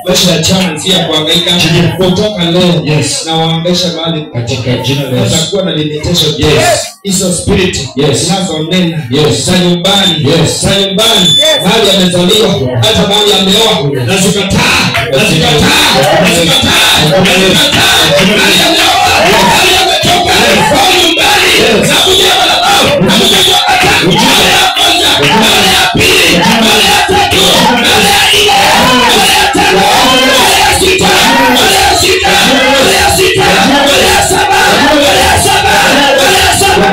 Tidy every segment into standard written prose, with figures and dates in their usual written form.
Maisha ya chama si ya kuhangaika kutoka leo. Na waangaisha mahali katika jina la Yesu. Watakuwa na limitation. Hizo spirit zinazonena za nyumbani, mahali amezaliwa, hata mahali ameoa, nazikataa. Mahali ameoa, mahali ametoka, kwa nyumbani, na kuja madhabahu, na kuja hata mahali ya kwanza, mahali ya pili, mahali ya tatu, mahali ya nne, mahali ya tano, mahali ya sita, mahali ya sita, mahali ya sita, mahali ya saba, mahali ya saba, mahali ya saba,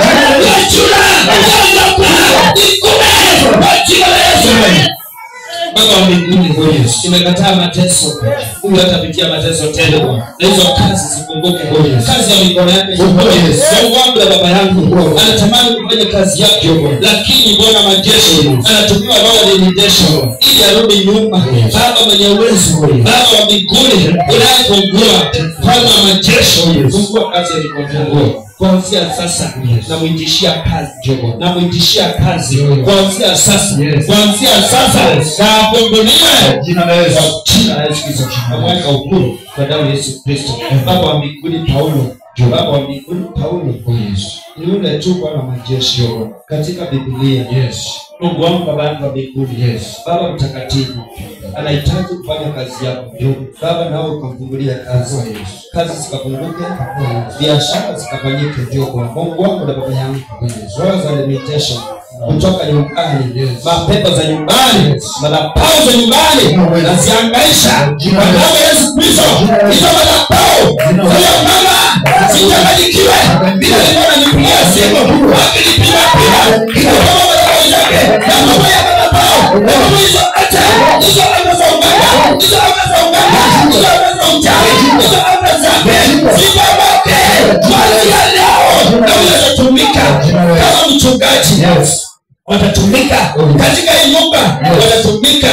wachula, wachula, nikume, wachula Yesu. Baba wa mbinguni, tumekataa mateso. Huyu hatapitia mateso tena. Na hizo kazi zikumbuke. Kazi ya mikono yake. Mungu wangu na baba yangu anatamani kufanya kazi yake, lakini Bwana majeshi anatumiwa roho limitation ili arudi nyuma. Baba mwenye uwezo, Baba wa mbinguni, unayefungua, Baba majeshi, fungua kazi ya mikono yako. Kuanzia sasa namuitishia kazi. Namuitishia kazi. Kuanzia sasa. Kuanzia sasa na funguliwe jina la Yesu. Jina la Yesu Kristo. Amweka ukuru kwa damu ya Yesu Kristo. Baba wa mbinguni Paulo. Baba wa mbinguni Paulo. Ni yule tu Bwana majeshi katika Biblia. Mungu wangu baba yangu wa mbinguni. Baba mtakatifu anahitaji kufanya kazi yako. Baba nao ukamfungulia kazi. Kazi zikafunguke, biashara zikafanyike. Ndio kwa Mungu wangu na baba yangu. Roho za limitation kutoka nyumbani, mapepo za nyumbani, madhabahu za nyumbani, naziangaisha kwa damu ya Yesu Kristo. Hizo madhabahu huyo mama sijabarikiwe, bila nilikuwa nipigia simu wakinipiga pia hizo madhabahu zake na mambo ya madhabahu na hizo acha hizo anazoongana, hizo anazoongana, hizo anazoongana, hizo anazoongana sibaboke mali ya leo na unazotumika kama mchungaji. Watatumika katika hii nyumba, watatumika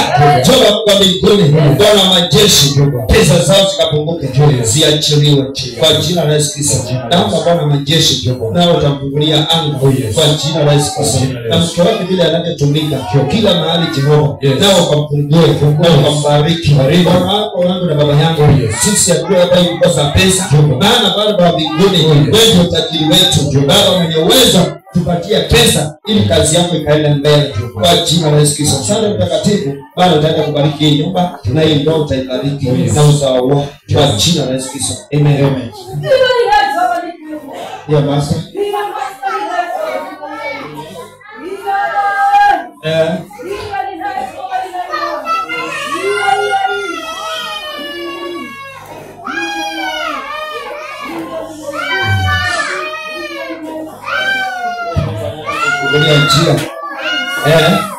Jehova kwa mbinguni. Bwana wa majeshi, pesa zao zikapunguke, ziachiliwe kwa jina la Yesu Kristo. Naomba Bwana wa majeshi nao utamfungulia anga kwa jina la Yesu Kristo. Na mke wake vile anavyotumika kila mahali Jehova, nao ukamfungue, nao ukambariki. Bwana wako wangu na baba yangu, sisi hatuwe hapa hivi kwa pesa, maana Baba wa mbinguni wewe utajiri wetu. Baba mwenye uwezo, tupatie pesa ili kazi yako ikaenda mbele kwa jina la Yesu Kristo. Sana mtakatifu, Bwana utaenda kubariki hii nyumba na hii ndoa utaibariki na uzao wako kwa jina la Yesu Kristo. Amen. Amen. Ya master. Njia